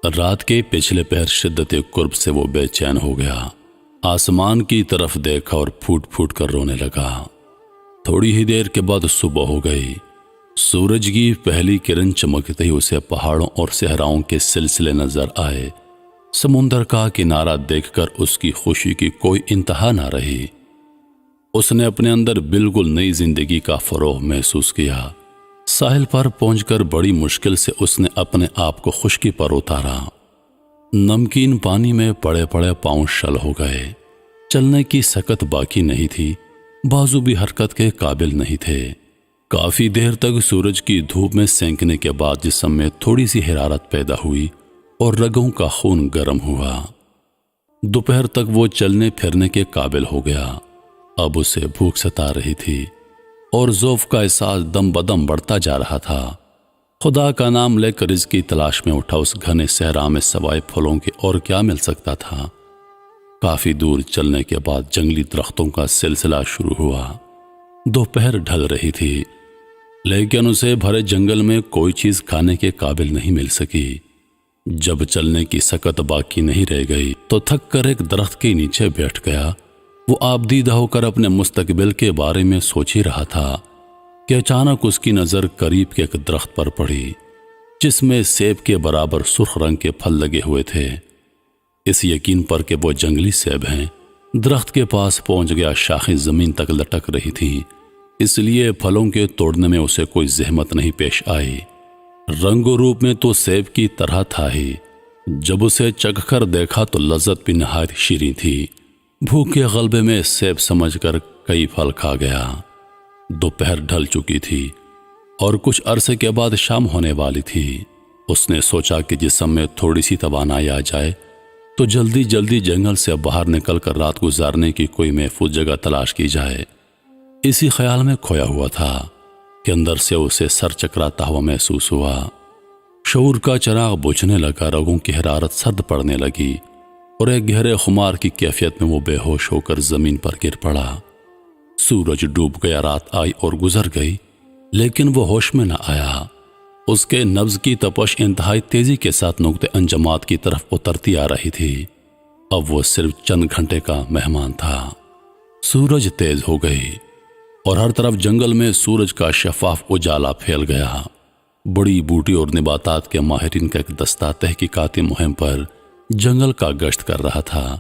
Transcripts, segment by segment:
رات کے پچھلے پہر شدت قرب سے وہ بے چین ہو گیا۔ آسمان کی طرف دیکھا اور پھوٹ پھوٹ کر رونے لگا۔ تھوڑی ہی دیر کے بعد صبح ہو گئی۔ سورج کی پہلی کرن چمکتے ہی اسے پہاڑوں اور صحراؤں کے سلسلے نظر آئے۔ سمندر کا کنارہ دیکھ کر اس کی خوشی کی کوئی انتہا نہ رہی۔ اس نے اپنے اندر بالکل نئی زندگی کا فروغ محسوس کیا۔ ساحل پر پہنچ کر بڑی مشکل سے اس نے اپنے آپ کو خشکی پر اتارا۔ نمکین پانی میں پڑے پڑے پاؤں شل ہو گئے۔ چلنے کی سکت باقی نہیں تھی، بازو بھی حرکت کے قابل نہیں تھے۔ کافی دیر تک سورج کی دھوپ میں سینکنے کے بعد جسم میں تھوڑی سی حرارت پیدا ہوئی اور رگوں کا خون گرم ہوا۔ دوپہر تک وہ چلنے پھرنے کے قابل ہو گیا۔ اب اسے بھوک ستا رہی تھی اور ذوف کا احساس دم بدم بڑھتا جا رہا تھا۔ خدا کا نام لے کر رزق کی تلاش میں اٹھا۔ اس گھنے صحرا میں سوائے پھلوں کے اور کیا مل سکتا تھا؟ کافی دور چلنے کے بعد جنگلی درختوں کا سلسلہ شروع ہوا۔ دوپہر ڈھل رہی تھی، لیکن اسے بھرے جنگل میں کوئی چیز کھانے کے قابل نہیں مل سکی۔ جب چلنے کی سکت باقی نہیں رہ گئی تو تھک کر ایک درخت کے نیچے بیٹھ گیا۔ وہ آبدیدہ ہو کر اپنے مستقبل کے بارے میں سوچ ہی رہا تھا کہ اچانک اس کی نظر قریب کے ایک درخت پر پڑی جس میں سیب کے برابر سرخ رنگ کے پھل لگے ہوئے تھے۔ اس یقین پر کہ وہ جنگلی سیب ہیں، درخت کے پاس پہنچ گیا۔ شاخیں زمین تک لٹک رہی تھیں، اس لیے پھلوں کے توڑنے میں اسے کوئی زحمت نہیں پیش آئی۔ رنگ و روپ میں تو سیب کی طرح تھا ہی، جب اسے چکھ کر دیکھا تو لذت بھی نہایت شیریں تھی۔ بھوک کے غلبے میں سیب سمجھ کر کئی پھل کھا گیا۔ دوپہر ڈھل چکی تھی اور کچھ عرصے کے بعد شام ہونے والی تھی۔ اس نے سوچا کہ جسم میں تھوڑی سی توانائی آ جائے تو جلدی جلدی جنگل سے باہر نکل کر رات گزارنے کی کوئی محفوظ جگہ تلاش کی جائے۔ اسی خیال میں کھویا ہوا تھا کہ اندر سے اسے سر چکراتا ہوا محسوس ہوا۔ شعور کا چراغ بجھنے لگا، رگوں کی حرارت سرد پڑنے لگی اور ایک گہرے خمار کی کیفیت میں وہ بے ہوش ہو کر زمین پر گر پڑا۔ سورج ڈوب گیا، رات آئی اور گزر گئی، لیکن وہ ہوش میں نہ آیا۔ اس کے نبض کی تپش انتہائی تیزی کے ساتھ نقطے انجمات کی طرف اترتی آ رہی تھی۔ اب وہ صرف چند گھنٹے کا مہمان تھا۔ سورج تیز ہو گئی اور ہر طرف جنگل میں سورج کا شفاف اجالا پھیل گیا۔ بڑی بوٹی اور نباتات کے ماہرین کا ایک دستہ تحقیقاتی مہم پر جنگل کا گشت کر رہا تھا۔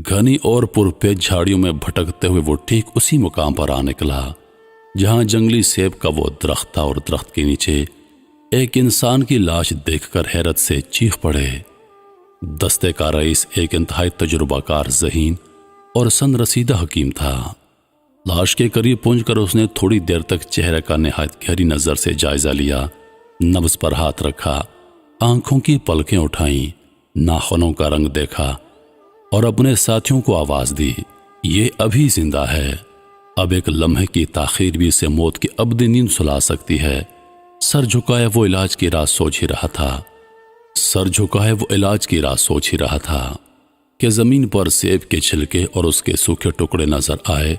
گھنی اور پرپیچ جھاڑیوں میں بھٹکتے ہوئے وہ ٹھیک اسی مقام پر آ نکلا جہاں جنگلی سیب کا وہ درخت تھا، اور درخت کے نیچے ایک انسان کی لاش دیکھ کر حیرت سے چیخ پڑے۔ دستے کا رئیس ایک انتہائی تجربہ کار، ذہین اور سن رسیدہ حکیم تھا۔ لاش کے قریب پہنچ کر اس نے تھوڑی دیر تک چہرے کا نہایت گہری نظر سے جائزہ لیا، نبض پر ہاتھ رکھا، آنکھوں کی پلکیں اٹھائیں، ناخنوں کا رنگ دیکھا اور اپنے ساتھیوں کو آواز دی، یہ ابھی زندہ ہے۔ اب ایک لمحے کی تاخیر بھی اسے موت کی ابدی نیند سلا سکتی ہے۔ سر جھکائے وہ علاج کی راہ سوچ ہی رہا تھا کہ زمین پر سیب کے چھلکے اور اس کے سوکھے ٹکڑے نظر آئے۔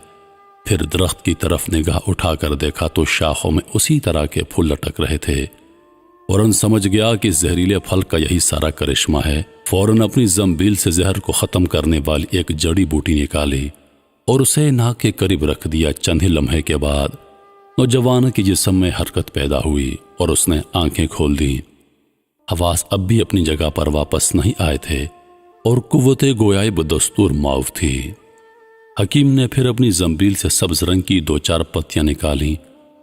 پھر درخت کی طرف نگاہ اٹھا کر دیکھا تو شاخوں میں اسی طرح کے پھول لٹک رہے تھے۔ فوراً سمجھ گیا کہ زہریلے پھل کا یہی سارا کرشمہ ہے۔ فوراً اپنی زنبیل سے زہر کو ختم کرنے والی ایک جڑی بوٹی نکالی اور اسے ناک کے قریب رکھ دیا۔ چند ہی لمحے کے بعد نوجوان کی جسم میں حرکت پیدا ہوئی اور اس نے آنکھیں کھول دیں۔ حواس اب بھی اپنی جگہ پر واپس نہیں آئے تھے اور قوت گویائی بدستور معاف تھی۔ حکیم نے پھر اپنی زنبیل سے سبز رنگ کی 2-4 پتیاں نکالیں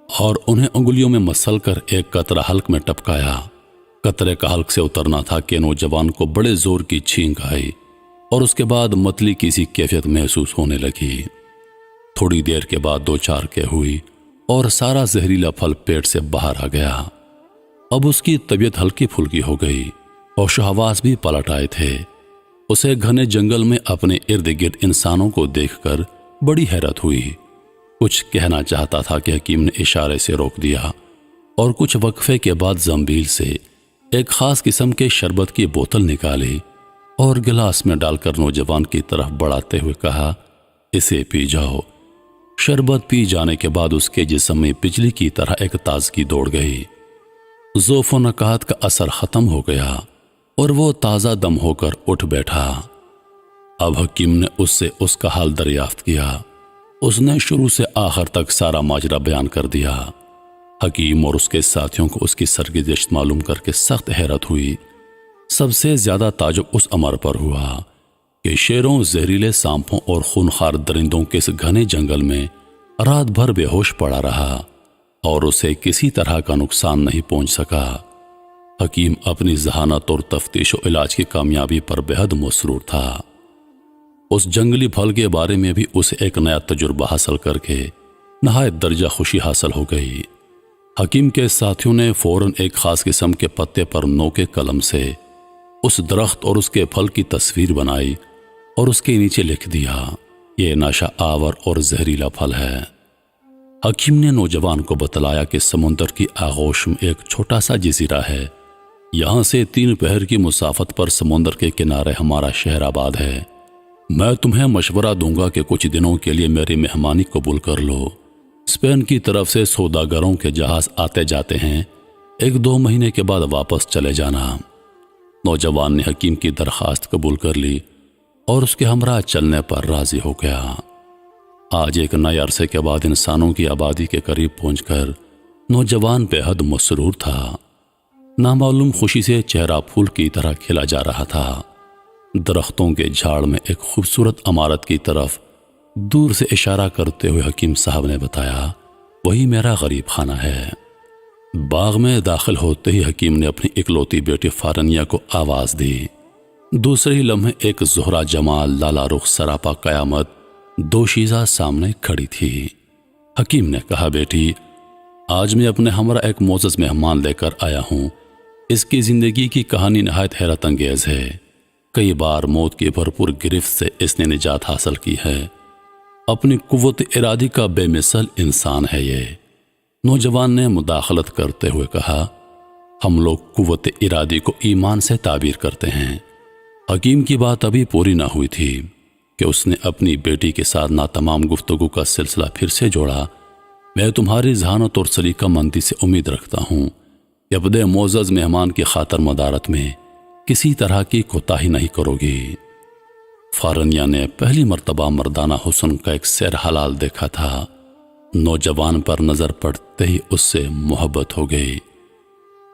اور انہیں انگلیوں میں مسل کر ایک قطرہ حلق میں ٹپکایا۔ قطرے کا حلق سے اترنا تھا کہ نوجوان کو بڑے زور کی چھینک آئی اور اس کے بعد متلی کی سی کیفیت محسوس ہونے لگی۔ تھوڑی دیر کے بعد 2-4 کے ہوئی اور سارا زہریلا پھل پیٹ سے باہر آ گیا۔ اب اس کی طبیعت ہلکی پھلکی ہو گئی، ہوش و حواس بھی پلٹ آئے تھے۔ اسے گھنے جنگل میں اپنے ارد گرد انسانوں کو دیکھ کر بڑی حیرت ہوئی۔ کچھ کہنا چاہتا تھا کہ حکیم نے اشارے سے روک دیا اور کچھ وقفے کے بعد زنبیل سے ایک خاص قسم کے شربت کی بوتل نکالی اور گلاس میں ڈال کر نوجوان کی طرف بڑھاتے ہوئے کہا، اسے پی جاؤ۔ شربت پی جانے کے بعد اس کے جسم میں بجلی کی طرح ایک تازگی دوڑ گئی۔ ذوف و نکہت کا اثر ختم ہو گیا اور وہ تازہ دم ہو کر اٹھ بیٹھا۔ اب حکیم نے اس سے اس کا حال دریافت کیا۔ اس نے شروع سے آخر تک سارا ماجرا بیان کر دیا۔ حکیم اور اس کے ساتھیوں کو اس کی سرگزشت معلوم کر کے سخت حیرت ہوئی۔ سب سے زیادہ تعجب اس امر پر ہوا کہ شیروں، زہریلے سانپوں اور خونخوار درندوں کے اس گھنے جنگل میں رات بھر بے ہوش پڑا رہا اور اسے کسی طرح کا نقصان نہیں پہنچ سکا۔ حکیم اپنی ذہانت اور تفتیش و علاج کی کامیابی پر بے حد مسرور تھا۔ اس جنگلی پھل کے بارے میں بھی اسے ایک نیا تجربہ حاصل کر کے نہایت درجہ خوشی حاصل ہو گئی۔ حکیم کے ساتھیوں نے فوراً ایک خاص قسم کے پتے پر نوکے قلم سے اس درخت اور اس کے پھل کی تصویر بنائی اور اس کے نیچے لکھ دیا، یہ نشہ آور اور زہریلا پھل ہے۔ حکیم نے نوجوان کو بتلایا کہ سمندر کی آغوش میں ایک چھوٹا سا جزیرہ ہے، یہاں سے 3 پہر کی مسافت پر سمندر کے کنارے ہمارا شہر آباد ہے۔ میں تمہیں مشورہ دوں گا کہ کچھ دنوں کے لیے میری مہمانی قبول کر لو۔ اسپین کی طرف سے سوداگروں کے جہاز آتے جاتے ہیں، 1-2 مہینے کے بعد واپس چلے جانا۔ نوجوان نے حکیم کی درخواست قبول کر لی اور اس کے ہمراہ چلنے پر راضی ہو گیا۔ آج ایک نئے عرصے کے بعد انسانوں کی آبادی کے قریب پہنچ کر نوجوان بے حد مسرور تھا۔ نامعلوم خوشی سے چہرہ پھول کی طرح کھلا جا رہا تھا۔ درختوں کے جھاڑ میں ایک خوبصورت عمارت کی طرف دور سے اشارہ کرتے ہوئے حکیم صاحب نے بتایا، وہی میرا غریب خانہ ہے۔ باغ میں داخل ہوتے ہی حکیم نے اپنی اکلوتی بیٹی فارنیا کو آواز دی۔ دوسرے ہی لمحے ایک زہرہ جمال، لالا رخ، سراپا قیامت دوشیزہ سامنے کھڑی تھی۔ حکیم نے کہا، بیٹی، آج میں اپنے ہمراہ ایک معزز مہمان لے کر آیا ہوں۔ اس کی زندگی کی کہانی نہایت حیرت انگیز ہے۔ کئی بار موت کی بھرپور گرفت سے اس نے نجات حاصل کی ہے۔ اپنی قوت ارادی کا بے مثل انسان ہے یہ۔ نوجوان نے مداخلت کرتے ہوئے کہا، ہم لوگ قوت ارادی کو ایمان سے تعبیر کرتے ہیں۔ حکیم کی بات ابھی پوری نہ ہوئی تھی کہ اس نے اپنی بیٹی کے ساتھ ناتمام گفتگو کا سلسلہ پھر سے جوڑا۔ میں تمہاری ذہانت اور سلیقہ مندی سے امید رکھتا ہوں کہ اپنے معزز مہمان کی خاطر مدارت میں کسی طرح کی کوتاہی نہیں کرو گی۔ فارنیا نے پہلی مرتبہ مردانہ حسن کا ایک سیر حلال دیکھا تھا۔ نوجوان پر نظر پڑتے ہی اس سے محبت ہو گئی۔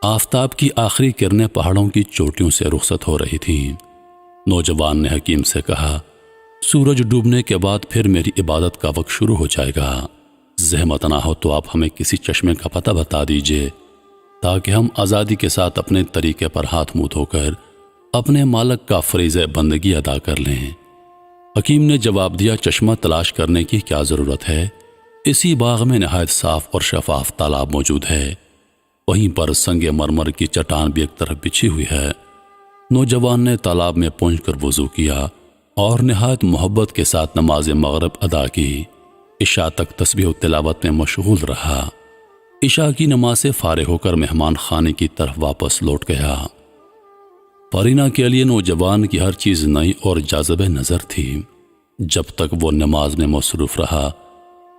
آفتاب کی آخری کرنیں پہاڑوں کی چوٹیوں سے رخصت ہو رہی تھیں۔ نوجوان نے حکیم سے کہا، سورج ڈوبنے کے بعد پھر میری عبادت کا وقت شروع ہو جائے گا۔ زحمت نہ ہو تو آپ ہمیں کسی چشمے کا پتہ بتا دیجئے تاکہ ہم آزادی کے ساتھ اپنے طریقے پر ہاتھ منہ دھو کر اپنے مالک کا فریضہ بندگی ادا کر لیں۔ حکیم نے جواب دیا، چشمہ تلاش کرنے کی کیا ضرورت ہے؟ اسی باغ میں نہایت صاف اور شفاف تالاب موجود ہے۔ وہیں پر سنگ مرمر کی چٹان بھی ایک طرف بچھی ہوئی ہے۔ نوجوان نے تالاب میں پہنچ کر وضو کیا اور نہایت محبت کے ساتھ نماز مغرب ادا کی۔ عشاء تک تسبیح و تلاوت میں مشغول رہا۔ عشاء کی نماز سے فارغ ہو کر مہمان خانے کی طرف واپس لوٹ گیا۔ فرینا کے لیے نوجوان کی ہر چیز نئی اور جاذب نظر تھی۔ جب تک وہ نماز میں مصروف رہا،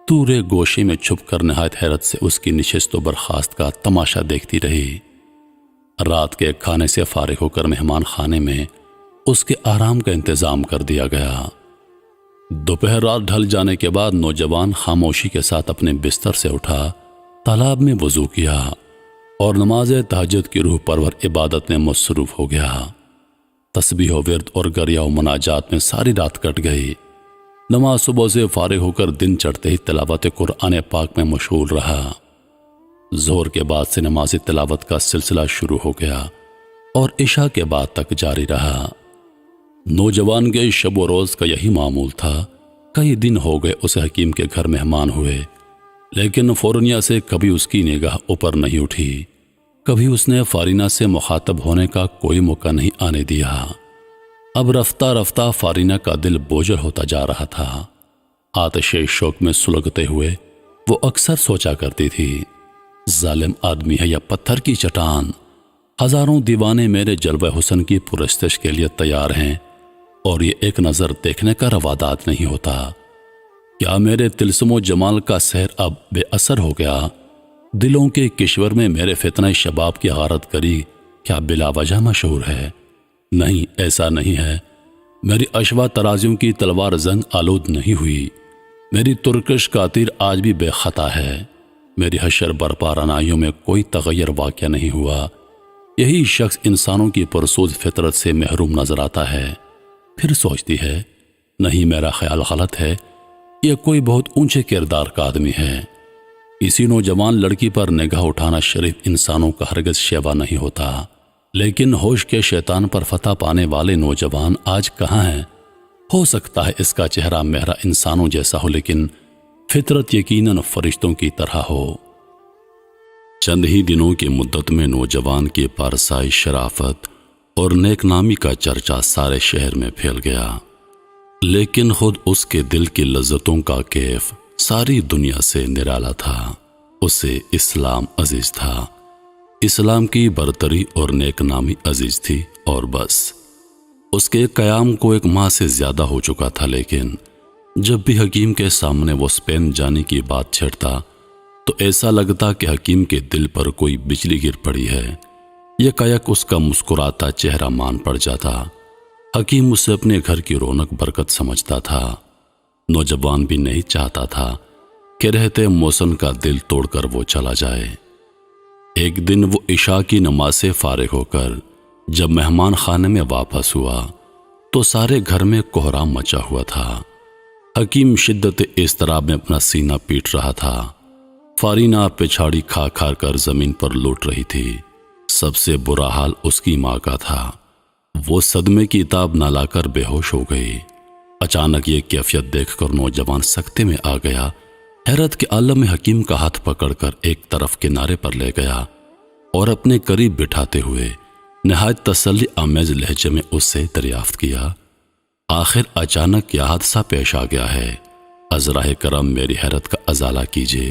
دورے گوشے میں چھپ کر نہایت حیرت سے اس کی نشست و برخاست کا تماشا دیکھتی رہی۔ رات کے کھانے سے فارغ ہو کر مہمان خانے میں اس کے آرام کا انتظام کر دیا گیا۔ دوپہر رات ڈھل جانے کے بعد نوجوان خاموشی کے ساتھ اپنے بستر سے اٹھا، تالاب میں وضو کیا اور نماز تہجد کی روح پرور عبادت میں مصروف ہو گیا۔ تسبیح و ورد اور گریہ و مناجات میں ساری رات کٹ گئی۔ نماز صبح سے فارغ ہو کر دن چڑھتے ہی تلاوت قرآن پاک میں مشغول رہا۔ ظہر کے بعد سے نماز تلاوت کا سلسلہ شروع ہو گیا اور عشاء کے بعد تک جاری رہا۔ نوجوان کے شب و روز کا یہی معمول تھا۔ کئی دن ہو گئے اسے حکیم کے گھر مہمان ہوئے، لیکن فورنیا سے کبھی اس کی نگاہ اوپر نہیں اٹھی۔ کبھی اس نے فارینا سے مخاطب ہونے کا کوئی موقع نہیں آنے دیا۔ اب رفتہ رفتہ فارینا کا دل بوجھل ہوتا جا رہا تھا۔ آتش شوق میں سلگتے ہوئے وہ اکثر سوچا کرتی تھی، ظالم آدمی ہے یا پتھر کی چٹان؟ ہزاروں دیوانے میرے جلوہ حسن کی پرستش کے لیے تیار ہیں اور یہ ایک نظر دیکھنے کا رواداد نہیں ہوتا۔ کیا میرے تلسم و جمال کا سحر اب بے اثر ہو گیا؟ دلوں کے کشور میں میرے فتنہ شباب کی غارت گری کیا بلا وجہ مشہور ہے؟ نہیں، ایسا نہیں ہے۔ میری اشوا ترازیوں کی تلوار زنگ آلود نہیں ہوئی، میری ترکش کا تیر آج بھی بے خطا ہے، میری حشر برپا رنائیوں میں کوئی تغیر واقع نہیں ہوا۔ یہی شخص انسانوں کی پرسوز فطرت سے محروم نظر آتا ہے۔ پھر سوچتی ہے، نہیں، میرا خیال غلط ہے، یہ کوئی بہت اونچے کردار کا آدمی ہے۔ اسی نوجوان لڑکی پر نگاہ اٹھانا شریف انسانوں کا ہرگز شیوا نہیں ہوتا، لیکن ہوش کے شیطان پر فتح پانے والے نوجوان آج کہاں ہیں؟ ہو سکتا ہے اس کا چہرہ مہرا انسانوں جیسا ہو، لیکن فطرت یقیناً فرشتوں کی طرح ہو۔ چند ہی دنوں کی مدت میں نوجوان کی پارسائی، شرافت اور نیک نامی کا چرچا سارے شہر میں پھیل گیا، لیکن خود اس کے دل کی لذتوں کا کیف ساری دنیا سے نرالا تھا۔ اسے اسلام عزیز تھا، اسلام کی برتری اور نیک نامی عزیز تھی، اور بس۔ اس کے قیام کو 1 ماہ سے زیادہ ہو چکا تھا، لیکن جب بھی حکیم کے سامنے وہ اسپین جانے کی بات چھیڑتا تو ایسا لگتا کہ حکیم کے دل پر کوئی بجلی گر پڑی ہے۔ یکایک اس کا مسکراتا چہرہ مان پڑ جاتا۔ حکیم اسے اپنے گھر کی رونق برکت سمجھتا تھا۔ نوجوان بھی نہیں چاہتا تھا کہ رہتے موسم کا دل توڑ کر وہ چلا جائے۔ ایک دن وہ عشاء کی نماز سے فارغ ہو کر جب مہمان خانے میں واپس ہوا تو سارے گھر میں کوہرام مچا ہوا تھا۔ حکیم شدت اضطراب میں اپنا سینہ پیٹ رہا تھا۔ فارینہ پچھاڑی کھا کھا کر زمین پر لوٹ رہی تھی۔ سب سے برا حال اس کی ماں کا تھا۔ وہ صدمے کی تاب نہ لا کر بے ہوش ہو گئی۔ اچانک یہ کیفیت دیکھ کر نوجوان سکتے میں آ گیا۔ حیرت کے عالم میں حکیم کا ہاتھ پکڑ کر ایک طرف کنارے پر لے گیا اور اپنے قریب بٹھاتے ہوئے نہایت تسلی آمیز لہجے میں اس سے دریافت کیا، آخر اچانک کیا حادثہ پیش آ گیا ہے؟ عذراہ کرم میری حیرت کا ازالہ کیجیے۔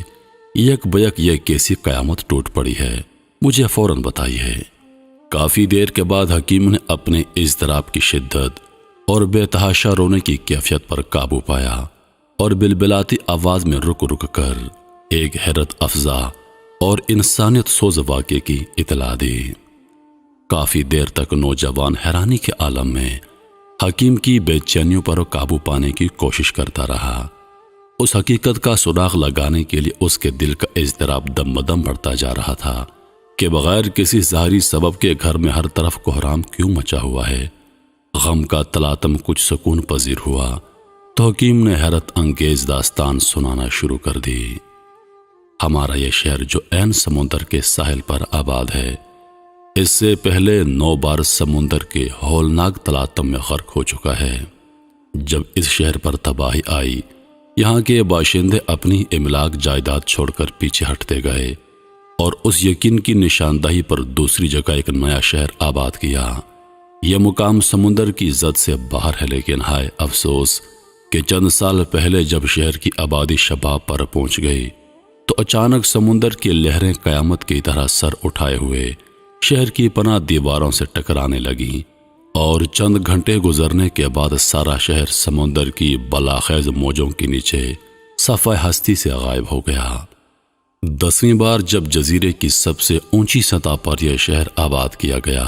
یک بیک یہ کیسی قیامت ٹوٹ پڑی ہے، مجھے فوراً بتائیے۔ کافی دیر کے بعد حکیم نے اپنے اضطراب کی شدت اور بے تحاشا رونے کی کیفیت پر قابو پایا اور بلبلاتی آواز میں رک رک کر ایک حیرت افزا اور انسانیت سوز واقعے کی اطلاع دی۔ کافی دیر تک نوجوان حیرانی کے عالم میں حکیم کی بے چینیوں پر قابو پانے کی کوشش کرتا رہا۔ اس حقیقت کا سراغ لگانے کے لیے اس کے دل کا اضطراب دم بدم بڑھتا جا رہا تھا کہ بغیر کسی ظاہری سبب کے گھر میں ہر طرف کوہرام کیوں مچا ہوا ہے۔ غم کا تلاتم کچھ سکون پذیر ہوا تو حکیم نے حیرت انگیز داستان سنانا شروع کر دی۔ ہمارا یہ شہر جو عین سمندر کے ساحل پر آباد ہے، اس سے پہلے 9 بار سمندر کے ہولناک تلاتم میں غرق ہو چکا ہے۔ جب اس شہر پر تباہی آئی، یہاں کے باشندے اپنی املاک جائیداد چھوڑ کر پیچھے ہٹتے گئے اور اس یقین کی نشاندہی پر دوسری جگہ ایک نیا شہر آباد کیا۔ یہ مقام سمندر کی زد سے باہر ہے، لیکن ہائے افسوس کہ چند سال پہلے جب شہر کی آبادی شباب پر پہنچ گئی تو اچانک سمندر کی لہریں قیامت کی طرح سر اٹھائے ہوئے شہر کی پناہ دیواروں سے ٹکرانے لگیں، اور چند گھنٹے گزرنے کے بعد سارا شہر سمندر کی بلاخیز موجوں کے نیچے صفحہ ہستی سے غائب ہو گیا۔ 10ویں بار جب جزیرے کی سب سے اونچی سطح پر یہ شہر آباد کیا گیا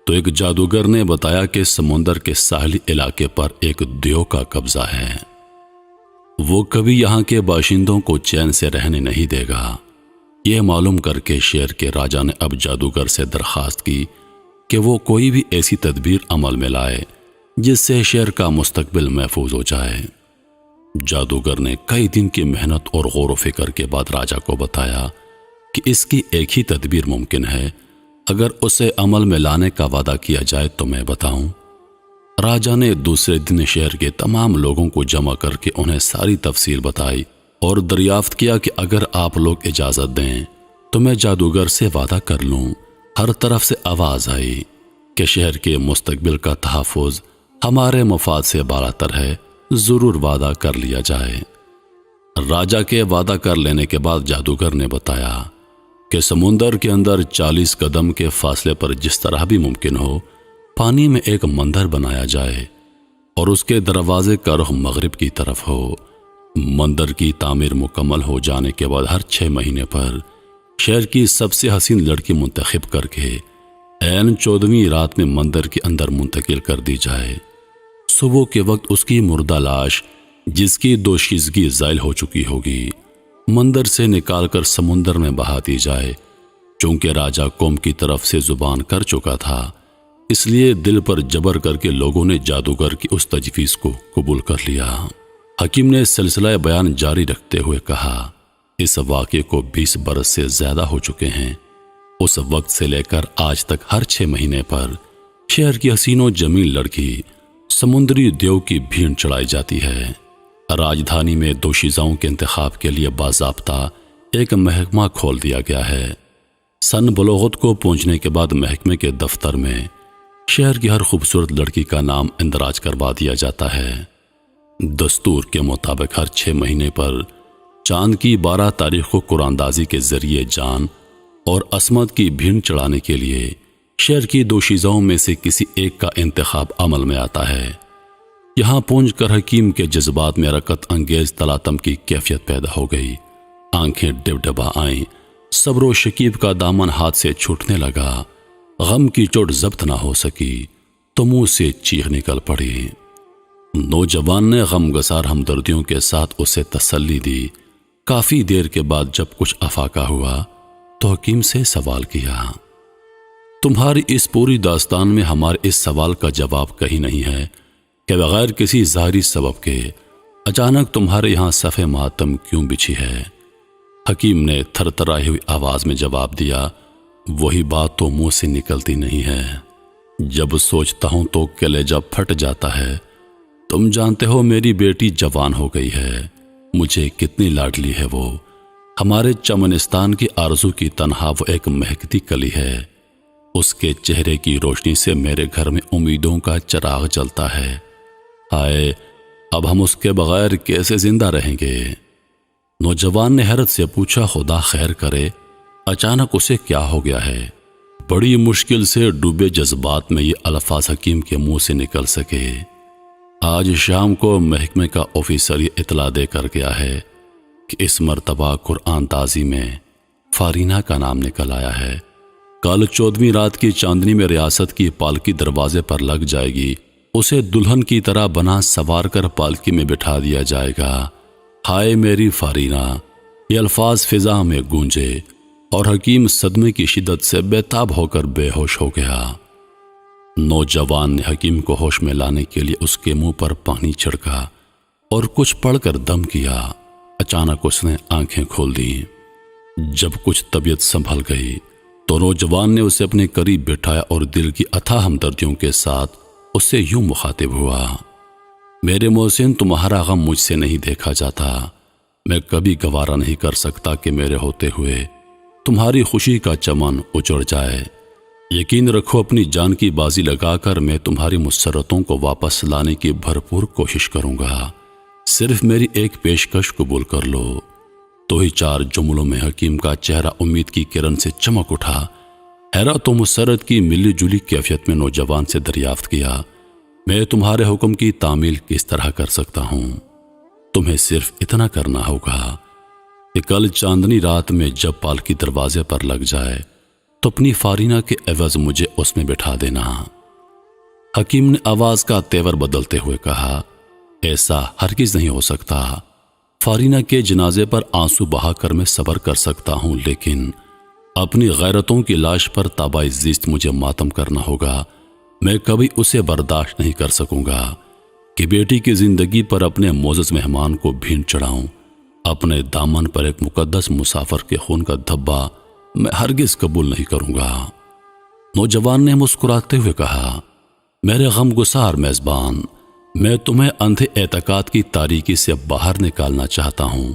تو ایک جادوگر نے بتایا کہ سمندر کے ساحلی علاقے پر ایک دیو کا قبضہ ہے۔ وہ کبھی یہاں کے باشندوں کو چین سے رہنے نہیں دے گا۔ یہ معلوم کر کے شہر کے راجا نے اب جادوگر سے درخواست کی کہ وہ کوئی بھی ایسی تدبیر عمل میں لائے جس سے شہر کا مستقبل محفوظ ہو جائے۔ جادوگر نے کئی دن کی محنت اور غور و فکر کے بعد راجا کو بتایا کہ اس کی ایک ہی تدبیر ممکن ہے، اگر اسے عمل میں لانے کا وعدہ کیا جائے تو میں بتاؤں۔ راجا نے دوسرے دن شہر کے تمام لوگوں کو جمع کر کے انہیں ساری تفصیل بتائی اور دریافت کیا کہ اگر آپ لوگ اجازت دیں تو میں جادوگر سے وعدہ کر لوں۔ ہر طرف سے آواز آئی کہ شہر کے مستقبل کا تحفظ ہمارے مفاد سے بالاتر ہے، ضرور وعدہ کر لیا جائے۔ راجا کے وعدہ کر لینے کے بعد جادوگر نے بتایا کہ سمندر کے اندر 40 قدم کے فاصلے پر جس طرح بھی ممکن ہو پانی میں ایک مندر بنایا جائے اور اس کے دروازے کا رخ مغرب کی طرف ہو۔ مندر کی تعمیر مکمل ہو جانے کے بعد ہر 6 مہینے پر شہر کی سب سے حسین لڑکی منتخب کر کے عین 14ویں رات میں مندر کے اندر منتقل کر دی جائے۔ صبح کے وقت اس کی مردہ لاش، جس کی دوشیزگی زائل ہو چکی ہوگی، مندر سے نکال کر سمندر میں بہا دی جائے۔ چونکہ راجہ قوم کی طرف سے زبان کر چکا تھا، اس لیے دل پر جبر کر کے لوگوں نے جادوگر کی اس تجویز کو قبول کر لیا۔ حکیم نے سلسلہ بیان جاری رکھتے ہوئے کہا، اس واقعے کو 20 برس سے زیادہ ہو چکے ہیں۔ اس وقت سے لے کر آج تک ہر 6 مہینے پر شہر کی حسین و جمیل لڑکی سمندری دیو کی بھیڑ چڑھائی جاتی ہے۔ راجدھانی میں دوشیزاؤں کے انتخاب کے لیے باضابطہ ایک محکمہ کھول دیا گیا ہے۔ سن بلوغت کو پہنچنے کے بعد محکمے کے دفتر میں شہر کی ہر خوبصورت لڑکی کا نام اندراج کروا دیا جاتا ہے۔ دستور کے مطابق ہر 6 مہینے پر چاند کی 12 تاریخ کو قراندازی کے ذریعے جان اور عصمت کی بھیڑ چڑھانے کے لیے شہر کی دوشیزاؤں میں سے کسی ایک کا انتخاب عمل میں آتا ہے۔ یہاں پہنچ کر حکیم کے جذبات میں حرکت انگیز تلاطم کی کیفیت پیدا ہو گئی۔ آنکھیں ڈبڈبا آئیں، صبر و شکیب کا دامن ہاتھ سے چھوٹنے لگا۔ غم کی چوٹ ضبط نہ ہو سکی تو منہ سے چیخ نکل پڑی۔ نوجوان نے غم گسار ہمدردیوں کے ساتھ اسے تسلی دی۔ کافی دیر کے بعد جب کچھ افاقہ ہوا تو حکیم سے سوال کیا، تمہاری اس پوری داستان میں ہمارے اس سوال کا جواب کہیں نہیں ہے کہ بغیر کسی ظاہری سبب کے اچانک تمہارے یہاں صف ماتم کیوں بچھی ہے؟ حکیم نے تھر تھرائی ہوئی آواز میں جواب دیا، وہی بات تو منہ سے نکلتی نہیں ہے۔ جب سوچتا ہوں تو کلیجہ پھٹ جاتا ہے۔ تم جانتے ہو میری بیٹی جوان ہو گئی ہے، مجھے کتنی لاڈلی ہے وہ۔ ہمارے چمنستان کی آرزو کی تنہا وہ ایک مہکتی کلی ہے۔ اس کے چہرے کی روشنی سے میرے گھر میں امیدوں کا چراغ جلتا ہے۔ ہائے، اب ہم اس کے بغیر کیسے زندہ رہیں گے؟ نوجوان نے حیرت سے پوچھا، خدا خیر کرے، اچانک اسے کیا ہو گیا ہے؟ بڑی مشکل سے ڈوبے جذبات میں یہ الفاظ حکیم کے منہ سے نکل سکے۔ آج شام کو محکمے کا آفیسر یہ اطلاع دے کر گیا ہے کہ اس مرتبہ قرآن تازی میں فارینہ کا نام نکل آیا ہے۔ کل 14ویں رات کی چاندنی میں ریاست کی پالکی دروازے پر لگ جائے گی۔ اسے دلہن کی طرح بنا سوار کر پالکی میں بٹھا دیا جائے گا۔ ہائے میری فارینہ، یہ الفاظ فضا میں گونجے اور حکیم صدمے کی شدت سے بے تاب ہو کر بے ہوش ہو گیا۔ نوجوان نے حکیم کو ہوش میں لانے کے لیے اس کے منہ پر پانی چھڑکا اور کچھ پڑھ کر دم کیا۔ اچانک اس نے آنکھیں کھول دیں۔ جب کچھ طبیعت سنبھل گئی تو نوجوان نے اسے اپنے قریب بٹھایا اور دل کی اتھاہ ہمدردیوں کے ساتھ اس سے یوں مخاطب ہوا، میرے محسن، تمہارا غم مجھ سے نہیں دیکھا جاتا۔ میں کبھی گوارا نہیں کر سکتا کہ میرے ہوتے ہوئے تمہاری خوشی کا چمن اجڑ جائے۔ یقین رکھو، اپنی جان کی بازی لگا کر میں تمہاری مسرتوں کو واپس لانے کی بھرپور کوشش کروں گا۔ صرف میری ایک پیشکش قبول کر لو۔ تو ہی 4 جملوں میں حکیم کا چہرہ امید کی کرن سے چمک اٹھا۔ حیرت و مسرت کی ملی جلی کیفیت میں نوجوان سے دریافت کیا، میں تمہارے حکم کی تعمیل کس طرح کر سکتا ہوں؟ تمہیں صرف اتنا کرنا ہوگا کہ کل چاندنی رات میں جب پالکی دروازے پر لگ جائے تو اپنی فارینہ کے عوض مجھے اس میں بٹھا دینا۔ حکیم نے آواز کا تیور بدلتے ہوئے کہا، ایسا ہرگز نہیں ہو سکتا۔ فارینہ کے جنازے پر آنسو بہا کر میں صبر کر سکتا ہوں، لیکن اپنی غیرتوں کی لاش پر تابع زیست مجھے ماتم کرنا ہوگا۔ میں کبھی اسے برداشت نہیں کر سکوں گا کہ بیٹی کی زندگی پر اپنے معزز مہمان کو بھیڑ چڑھاؤں۔ اپنے دامن پر ایک مقدس مسافر کے خون کا دھبا میں ہرگز قبول نہیں کروں گا۔ نوجوان نے مسکراتے ہوئے کہا، میرے غم گسار میزبان، میں تمہیں اندھے اعتقاد کی تاریکی سے باہر نکالنا چاہتا ہوں۔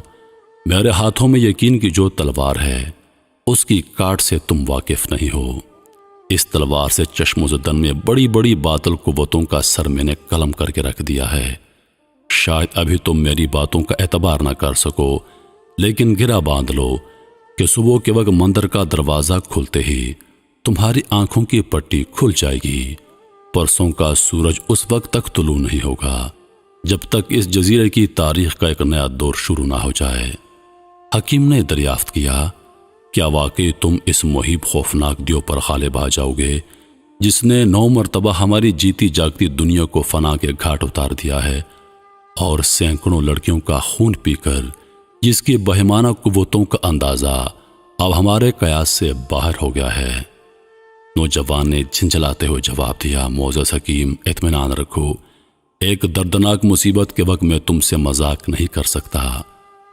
میرے ہاتھوں میں یقین کی جو تلوار ہے، اس کی کاٹ سے تم واقف نہیں ہو۔ اس تلوار سے چشم و زدن میں بڑی بڑی باطل قوتوں کا سر میں نے قلم کر کے رکھ دیا ہے۔ شاید ابھی تم میری باتوں کا اعتبار نہ کر سکو، لیکن گرہ باندھ لو کہ صبح کے وقت مندر کا دروازہ کھلتے ہی تمہاری آنکھوں کی پٹی کھل جائے گی۔ پرسوں کا سورج اس وقت تک طلوع نہیں ہوگا جب تک اس جزیرے کی تاریخ کا ایک نیا دور شروع نہ ہو جائے۔ حکیم نے دریافت کیا، کیا واقعی تم اس محیب خوفناک دیو پر غالب آ جاؤ گے جس نے 9 مرتبہ ہماری جیتی جاگتی دنیا کو فنا کے گھاٹ اتار دیا ہے اور سینکڑوں لڑکیوں کا خون پی کر جس کی بہیمانہ قوتوں کا اندازہ اب ہمارے قیاس سے باہر ہو گیا ہے۔ نوجوان نے جھنجھلاتے ہوئے جواب دیا، معزز حکیم اطمینان رکھو، ایک دردناک مصیبت کے وقت میں تم سے مذاق نہیں کر سکتا۔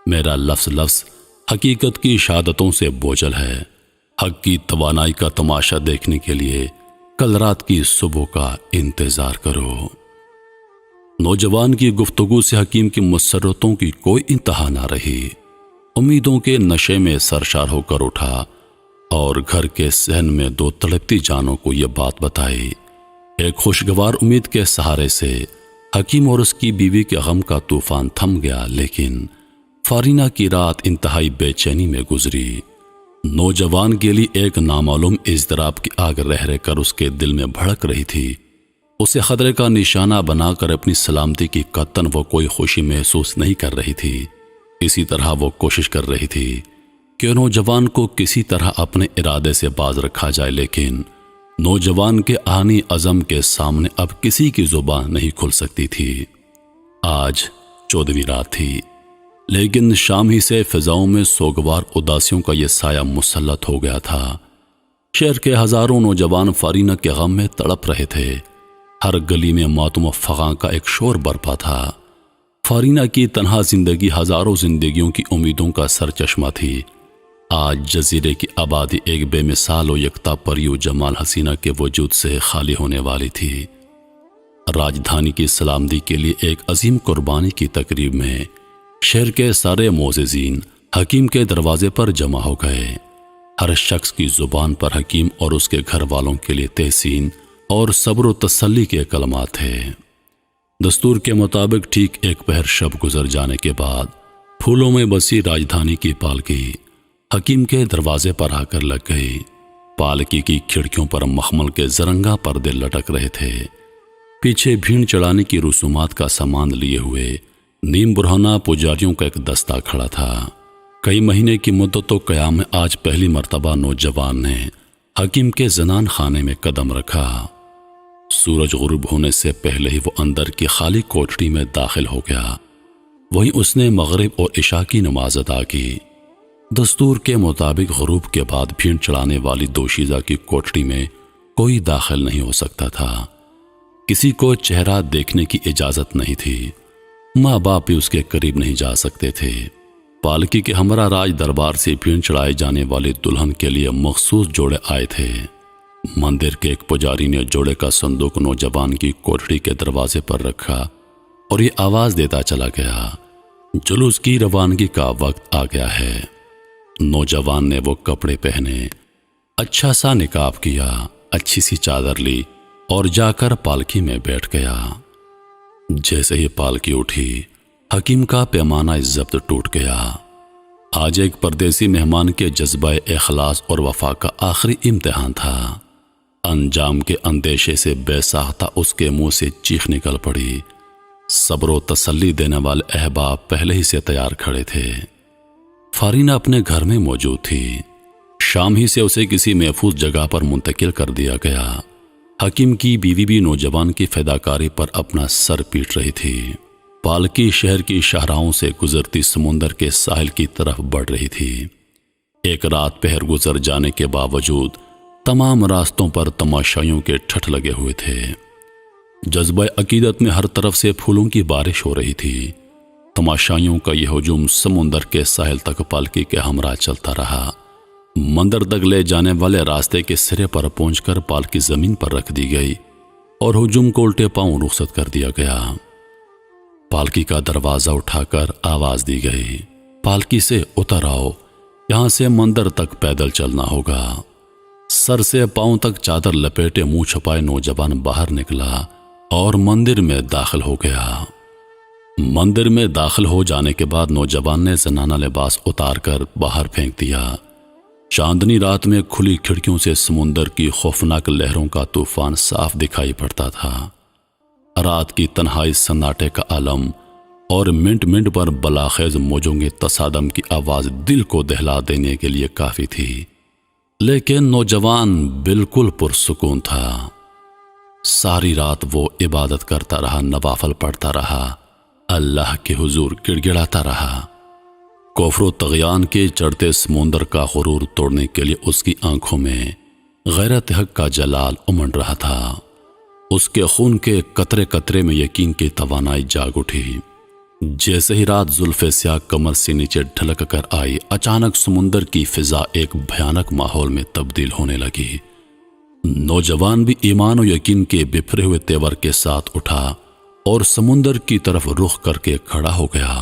میرا لفظ لفظ حقیقت کی شہادتوں سے بوجھل ہے۔ حق کی توانائی کا تماشا دیکھنے کے لیے کل رات کی صبح کا انتظار کرو۔ نوجوان کی گفتگو سے حکیم کی مسرتوں کی کوئی انتہا نہ رہی۔ امیدوں کے نشے میں سرشار ہو کر اٹھا اور گھر کے صحن میں 2 تڑپتی جانوں کو یہ بات بتائی۔ ایک خوشگوار امید کے سہارے سے حکیم اور اس کی بیوی کے غم کا طوفان تھم گیا، لیکن فارینہ کی رات انتہائی بے چینی میں گزری۔ نوجوان کے لیے ایک نامعلوم اضطراب کی آگ رہ رہ کر اس کے دل میں بھڑک رہی تھی۔ اسے خطرے کا نشانہ بنا کر اپنی سلامتی کی قطعاً وہ کوئی خوشی محسوس نہیں کر رہی تھی۔ اسی طرح وہ کوشش کر رہی تھی کہ نوجوان کو کسی طرح اپنے ارادے سے باز رکھا جائے، لیکن نوجوان کے آہنی عزم کے سامنے اب کسی کی زبان نہیں کھل سکتی تھی۔ آج 14ویں رات تھی، لیکن شام ہی سے فضاؤں میں سوگوار اداسیوں کا یہ سایہ مسلط ہو گیا تھا۔ شہر کے ہزاروں نوجوان فارینہ کے غم میں تڑپ رہے تھے۔ ہر گلی میں ماتم و فغاں کا ایک شور برپا تھا۔ فارینہ کی تنہا زندگی ہزاروں زندگیوں کی امیدوں کا سرچشمہ تھی۔ آج جزیرے کی آبادی ایک بے مثال و یکتا پری و جمال حسینہ کے وجود سے خالی ہونے والی تھی۔ راجدھانی کی سلامتی کے لیے ایک عظیم قربانی کی تقریب میں شہر کے سارے معززین حکیم کے دروازے پر جمع ہو گئے۔ ہر شخص کی زبان پر حکیم اور اس کے گھر والوں کے لیے تحسین اور صبر و تسلی کے کلمات تھے۔ دستور کے مطابق ٹھیک 1 پہر شب گزر جانے کے بعد پھولوں میں بسی راجدھانی کی پالکی حکیم کے دروازے پر آ کر لگ گئی۔ پالکی کی کھڑکیوں پر مخمل کے زرنگا پردے لٹک رہے تھے۔ پیچھے بھیڑ چڑھانے کی رسومات کا سامان لیے ہوئے نیم برہنہ پجاریوں کا ایک دستہ کھڑا تھا۔ کئی مہینے کی مدت و قیام میں آج پہلی مرتبہ نوجوان نے حکیم کے زنان خانے میں قدم رکھا۔ سورج غروب ہونے سے پہلے ہی وہ اندر کی خالی کوٹڑی میں داخل ہو گیا۔ وہیں اس نے مغرب اور عشاء کی نماز ادا کی۔ دستور کے مطابق غروب کے بعد بھیڑ چڑھانے والی دوشیزہ کی کوٹڑی میں کوئی داخل نہیں ہو سکتا تھا۔ کسی کو چہرہ دیکھنے کی اجازت نہیں تھی۔ ماں باپ بھی اس کے قریب نہیں جا سکتے تھے۔ پالکی کے ہمراہ راج دربار سے بھیڑ چڑھائے جانے والے دلہن کے لیے مخصوص جوڑے آئے تھے۔ مندر کے ایک پجاری نے جوڑے کا صندوق نوجوان کی کوٹڑی کے دروازے پر رکھا اور یہ آواز دیتا چلا گیا، جلوس کی روانگی کا وقت آ گیا ہے۔ نوجوان نے وہ کپڑے پہنے، اچھا سا نقاب کیا، اچھی سی چادر لی اور جا کر پالکی میں بیٹھ گیا۔ جیسے ہی پالکی اٹھی، حکیم کا پیمانہ ضبط ٹوٹ گیا۔ آج ایک پردیسی مہمان کے جذبہ اخلاص اور وفا کا آخری امتحان تھا۔ انجام کے اندیشے سے بے ساختہ اس کے منہ سے چیخ نکل پڑی۔ صبر و تسلی دینے والے احباب پہلے ہی سے تیار کھڑے تھے۔ فارینہ اپنے گھر میں موجود تھی۔ شام ہی سے اسے کسی محفوظ جگہ پر منتقل کر دیا گیا۔ حکیم کی بیوی بھی نوجوان کی فداکاری پر اپنا سر پیٹ رہی تھی۔ پالکی شہر کی شاہراہوں سے گزرتی سمندر کے ساحل کی طرف بڑھ رہی تھی۔ ایک رات پہر گزر جانے کے باوجود تمام راستوں پر تماشائیوں کے ٹھٹھ لگے ہوئے تھے۔ جذبہ عقیدت میں ہر طرف سے پھولوں کی بارش ہو رہی تھی۔ تماشائیوں کا یہ ہجوم سمندر کے ساحل تک پالکی کے ہمراہ چلتا رہا۔ مندر تک لے جانے والے راستے کے سرے پر پہنچ کر پالکی زمین پر رکھ دی گئی اور ہجوم کو الٹے پاؤں رخصت کر دیا گیا۔ پالکی کا دروازہ اٹھا کر آواز دی گئی، پالکی سے اتر آؤ، یہاں سے مندر تک پیدل چلنا ہوگا۔ سر سے پاؤں تک چادر لپیٹے منہ چھپائے نوجوان باہر نکلا اور مندر میں داخل ہو گیا۔ مندر میں داخل ہو جانے کے بعد نوجوان نے زنانہ لباس اتار کر باہر پھینک دیا۔ چاندنی رات میں کھلی کھڑکیوں سے سمندر کی خوفناک لہروں کا طوفان صاف دکھائی پڑتا تھا۔ رات کی تنہائی، سناٹے کا عالم اور منٹ منٹ پر بلاخیز موجوں کے تصادم کی آواز دل کو دہلا دینے کے لیے کافی تھی، لیکن نوجوان بالکل پرسکون تھا۔ ساری رات وہ عبادت کرتا رہا، نوافل پڑھتا رہا، اللہ کے حضور گڑ گڑاتا رہا۔ کفر و طغیان کے چڑھتے سمندر کا غرور توڑنے کے لیے اس کی آنکھوں میں غیرت حق کا جلال امنڈ رہا تھا۔ اس کے خون کے قطرے قطرے میں یقین کی توانائی جاگ اٹھی۔ جیسے ہی رات زلف سیاہ کمر سے نیچے ڈھلک کر آئی، اچانک سمندر کی فضا ایک بھیانک ماحول میں تبدیل ہونے لگی۔ نوجوان بھی ایمان و یقین کے بپھرے ہوئے تیور کے ساتھ اٹھا اور سمندر کی طرف رخ کر کے کھڑا ہو گیا۔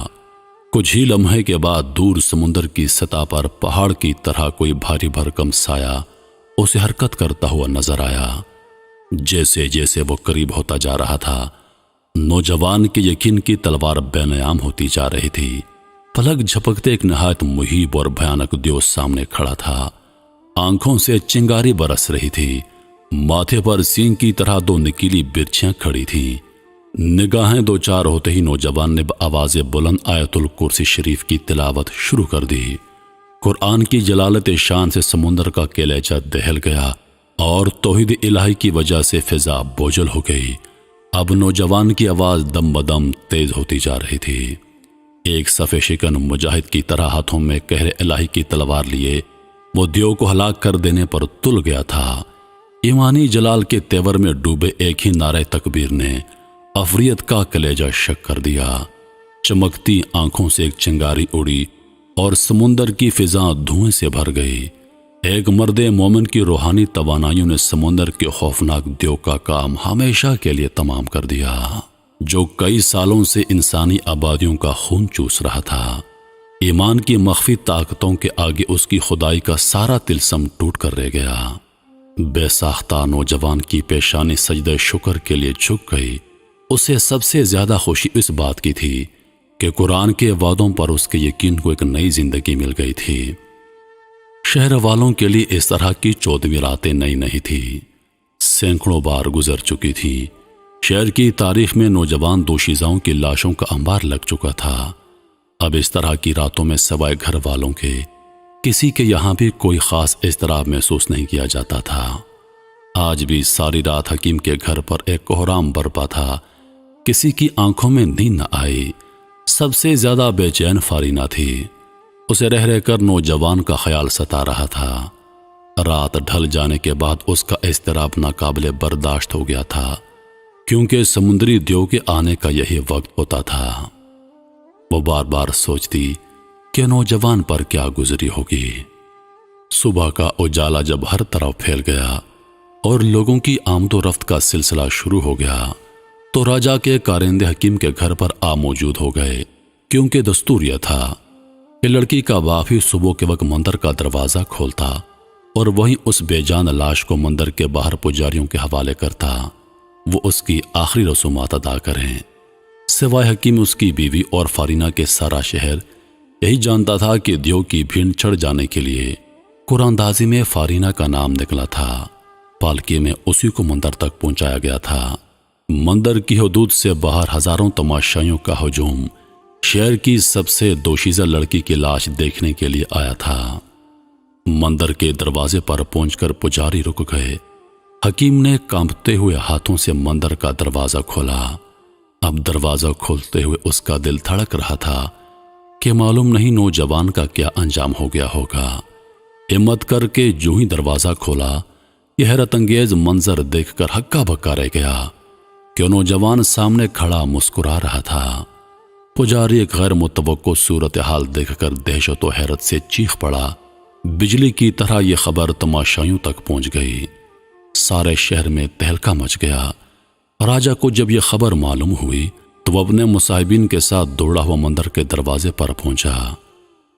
کچھ ہی لمحے کے بعد دور سمندر کی سطح پر پہاڑ کی طرح کوئی بھاری بھرکم سایہ اسے حرکت کرتا ہوا نظر آیا۔ جیسے جیسے وہ قریب ہوتا جا رہا تھا، نوجوان کے یقین کی تلوار بے نیام ہوتی جا رہی تھی۔ پلک جھپکتے ایک نہایت مہیب اور بھیانک دیو سامنے کھڑا تھا۔ آنکھوں سے چنگاری برس رہی تھی، ماتھے پر سینگ کی طرح دو نکیلی برچھیاں کھڑی تھیں۔ نگاہیں دو چار ہوتے ہی نوجوان نے بآواز بلند آیت الکرسی شریف کی تلاوت شروع کر دی۔ قرآن کی جلالت شان سے سمندر کا کلیجہ دہل گیا اور توحید الہی کی وجہ سے فضا بوجھل ہو گئی۔ اب نوجوان کی آواز دم بدم تیز ہوتی جا رہی تھی۔ ایک صفے شکن مجاہد کی طرح ہاتھوں میں قہر الہی کی تلوار لیے وہ دیو کو ہلاک کر دینے پر تل گیا تھا۔ ایمانی جلال کے تیور میں ڈوبے ایک ہی نعرہ تکبیر نے افریت کا کلیجہ شک کر دیا۔ چمکتی آنکھوں سے ایک چنگاری اڑی اور سمندر کی فضا دھوئیں سے بھر گئی۔ ایک مرد مومن کی روحانی توانائیوں نے سمندر کے خوفناک دیو کا کام ہمیشہ کے لیے تمام کر دیا، جو کئی سالوں سے انسانی آبادیوں کا خون چوس رہا تھا۔ ایمان کی مخفی طاقتوں کے آگے اس کی خدائی کا سارا طلسم ٹوٹ کر رہ گیا۔ بے ساختہ نوجوان کی پیشانی سجدہ شکر کے لیے جھک گئی۔ اسے سب سے زیادہ خوشی اس بات کی تھی کہ قرآن کے وعدوں پر اس کے یقین کو ایک نئی زندگی مل گئی تھی۔ شہر والوں کے لیے اس طرح کی 14ویں راتیں نئی نہیں تھی، سینکڑوں بار گزر چکی تھی۔ شہر کی تاریخ میں نوجوان دوشیزاؤں کی لاشوں کا انبار لگ چکا تھا۔ اب اس طرح کی راتوں میں سوائے گھر والوں کے کسی کے یہاں بھی کوئی خاص اضطراب محسوس نہیں کیا جاتا تھا۔ آج بھی ساری رات حکیم کے گھر پر ایک کوہرام برپا تھا۔ کسی کی آنکھوں میں نیند نہ آئی۔ سب سے زیادہ بے چین فارینہ تھی۔ اسے رہ رہ کر نوجوان کا خیال ستا رہا تھا۔ رات ڈھل جانے کے بعد اس کا اضطراب ناقابل برداشت ہو گیا تھا، کیونکہ سمندری دیو کے آنے کا یہی وقت ہوتا تھا۔ وہ بار بار سوچتی کہ نوجوان پر کیا گزری ہوگی۔ صبح کا اجالا جب ہر طرف پھیل گیا اور لوگوں کی آمد و رفت کا سلسلہ شروع ہو گیا تو راجا کے کارندے حکیم کے گھر پر موجود ہو گئے، کیونکہ دستور یہ تھا کہ لڑکی کا باپ ہی صبح کے وقت مندر کا دروازہ کھولتا اور وہیں اس بے جان لاش کو مندر کے باہر پجاریوں کے حوالے کرتا، وہ اس کی آخری رسومات ادا کریں۔ سوائے حکیم اس کی بیوی اور فارینہ کے سارا شہر یہی جانتا تھا کہ دیو کی بھیڑ چڑھ جانے کے لیے قراندازی میں فارینہ کا نام نکلا تھا۔ پالکی میں اسی کو مندر تک پہنچایا گیا تھا۔ مندر کی حدود سے باہر ہزاروں تماشائیوں کا ہجوم شہر کی سب سے دوشیزہ لڑکی کی لاش دیکھنے کے لیے آیا تھا۔ مندر کے دروازے پر پہنچ کر پجاری رک گئے۔ حکیم نے کانپتے ہوئے ہاتھوں سے مندر کا دروازہ کھولا۔ اب دروازہ کھولتے ہوئے اس کا دل دھڑک رہا تھا کہ معلوم نہیں نوجوان کا کیا انجام ہو گیا ہوگا۔ ہمت کر کے جو ہی دروازہ کھولا، یہ حیرت انگیز منظر دیکھ کر ہکا بکا رہ گیا کہ نوجوان سامنے کھڑا مسکرا رہا تھا۔ پجاری ایک غیر متوقع صورتحال دیکھ کر دہشت و حیرت سے چیخ پڑا۔ بجلی کی طرح یہ خبر تماشائیوں تک پہنچ گئی۔ سارے شہر میں تہلکہ مچ گیا۔ راجا کو جب یہ خبر معلوم ہوئی تو وہ اپنے مصاحبین کے ساتھ دوڑا ہوا مندر کے دروازے پر پہنچا۔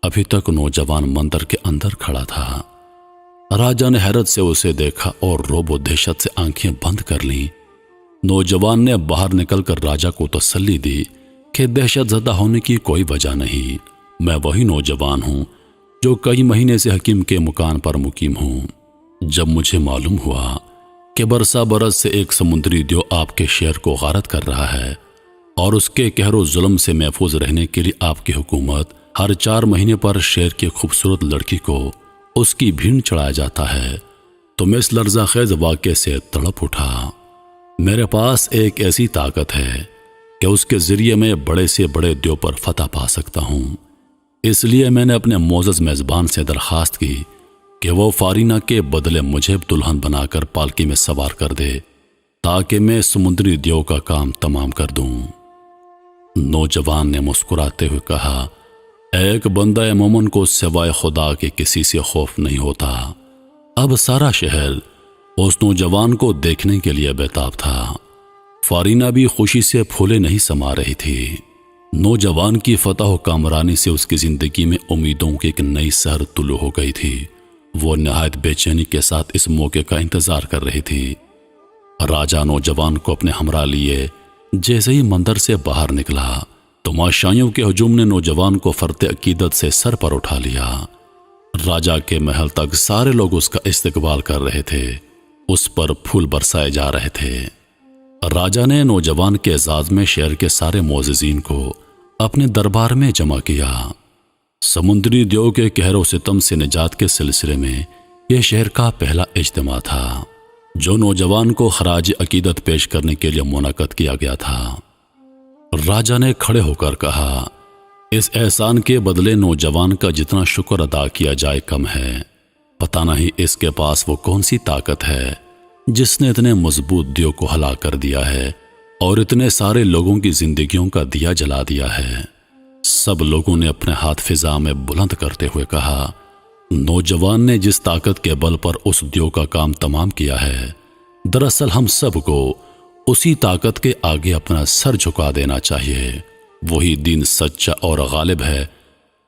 ابھی تک نوجوان مندر کے اندر کھڑا تھا۔ راجا نے حیرت سے اسے دیکھا اور رعب و دہشت سے آنکھیں بند کر لیں۔ نوجوان نے باہر نکل کر راجا کو تسلی دی کہ دہشت زدہ ہونے کی کوئی وجہ نہیں، میں وہی نوجوان ہوں جو کئی مہینے سے حکیم کے مکان پر مقیم ہوں۔ جب مجھے معلوم ہوا کہ برسا برس سے ایک سمندری دیو آپ کے شہر کو غارت کر رہا ہے اور اس کے قہر و ظلم سے محفوظ رہنے کے لیے آپ کی حکومت ہر 4 مہینے پر شہر کی خوبصورت لڑکی کو اس کی بھیڑ چڑھایا جاتا ہے، تو میں اس لرزہ خیز واقعے سے تڑپ اٹھا۔ میرے پاس ایک ایسی طاقت ہے کہ اس کے ذریعے میں بڑے سے بڑے دیو پر فتح پا سکتا ہوں۔ اس لیے میں نے اپنے معزز میزبان سے درخواست کی کہ وہ فارینہ کے بدلے مجھے دلہن بنا کر پالکی میں سوار کر دے تاکہ میں سمندری دیو کا کام تمام کر دوں۔ نوجوان نے مسکراتے ہوئے کہا، ایک بندہ مومن کو سوائے خدا کے کسی سے خوف نہیں ہوتا۔ اب سارا شہر اس نوجوان کو دیکھنے کے لیے بےتاب تھا۔ فارینہ بھی خوشی سے پھولے نہیں سما رہی تھی۔ نوجوان کی فتح و کامرانی سے اس کی زندگی میں امیدوں کی ایک نئی سحر طلوع ہو گئی تھی۔ وہ نہایت بے چینی کے ساتھ اس موقع کا انتظار کر رہی تھی۔ راجہ نوجوان کو اپنے ہمراہ لیے جیسے ہی مندر سے باہر نکلا، تماشائیوں کے ہجوم نے نوجوان کو فرط عقیدت سے سر پر اٹھا لیا۔ راجہ کے محل تک سارے لوگ اس کا استقبال کر رہے تھے، اس پر پھول برسائے جا رہے تھے۔ راجہ نے نوجوان کے اعزاز میں شہر کے سارے معززین کو اپنے دربار میں جمع کیا۔ سمندری دیو کے قہر و ستم سے نجات کے سلسلے میں یہ شہر کا پہلا اجتماع تھا جو نوجوان کو خراج عقیدت پیش کرنے کے لیے منعقد کیا گیا تھا۔ راجہ نے کھڑے ہو کر کہا، اس احسان کے بدلے نوجوان کا جتنا شکر ادا کیا جائے کم ہے۔ پتہ نہیں اس کے پاس وہ کون سی طاقت ہے جس نے اتنے مضبوط دیو کو ہلاک کر دیا ہے اور اتنے سارے لوگوں کی زندگیوں کا دیا جلا دیا ہے۔ سب لوگوں نے اپنے ہاتھ فضا میں بلند کرتے ہوئے کہا، نوجوان نے جس طاقت کے بل پر اس دیو کا کام تمام کیا ہے، دراصل ہم سب کو اسی طاقت کے آگے اپنا سر جھکا دینا چاہیے۔ وہی دین سچا اور غالب ہے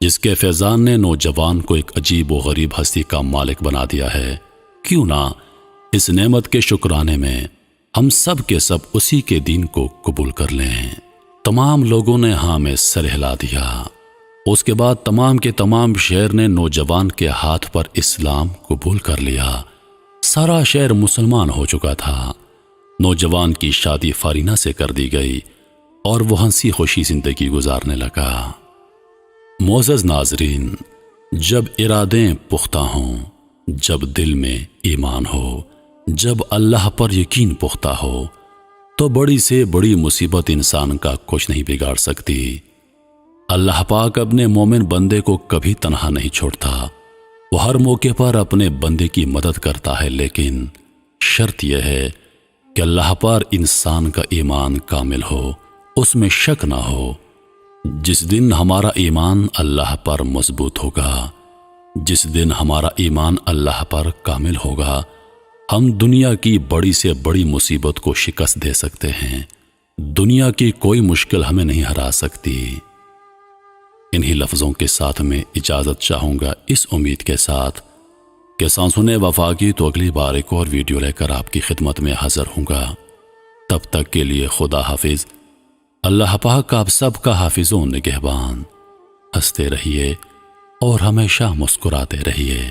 جس کے فیضان نے نوجوان کو ایک عجیب و غریب ہستی کا مالک بنا دیا ہے۔ کیوں نہ اس نعمت کے شکرانے میں ہم سب کے سب اسی کے دین کو قبول کر لیں۔ تمام لوگوں نے ہاں میں سر ہلا دیا۔ اس کے بعد تمام کے تمام شہر نے نوجوان کے ہاتھ پر اسلام قبول کر لیا۔ سارا شہر مسلمان ہو چکا تھا۔ نوجوان کی شادی فارینہ سے کر دی گئی اور وہ ہنسی خوشی زندگی گزارنے لگا۔ معزز ناظرین، جب ارادے پختہ ہوں، جب دل میں ایمان ہو، جب اللہ پر یقین پختہ ہو، تو بڑی سے بڑی مصیبت انسان کا کچھ نہیں بگاڑ سکتی۔ اللہ پاک اپنے مومن بندے کو کبھی تنہا نہیں چھوڑتا۔ وہ ہر موقع پر اپنے بندے کی مدد کرتا ہے، لیکن شرط یہ ہے کہ اللہ پر انسان کا ایمان کامل ہو، اس میں شک نہ ہو۔ جس دن ہمارا ایمان اللہ پر مضبوط ہوگا، جس دن ہمارا ایمان اللہ پر کامل ہوگا، ہم دنیا کی بڑی سے بڑی مصیبت کو شکست دے سکتے ہیں۔ دنیا کی کوئی مشکل ہمیں نہیں ہرا سکتی۔ انہی لفظوں کے ساتھ میں اجازت چاہوں گا، اس امید کے ساتھ کہ سانسوں نے وفا کی تو اگلی بار ایک اور ویڈیو لے کر آپ کی خدمت میں حاضر ہوں گا۔ تب تک کے لیے خدا حافظ۔ اللہ پاک آپ سب کا حافظ و نگہبان۔ ہنستے رہیے اور ہمیشہ مسکراتے رہیے۔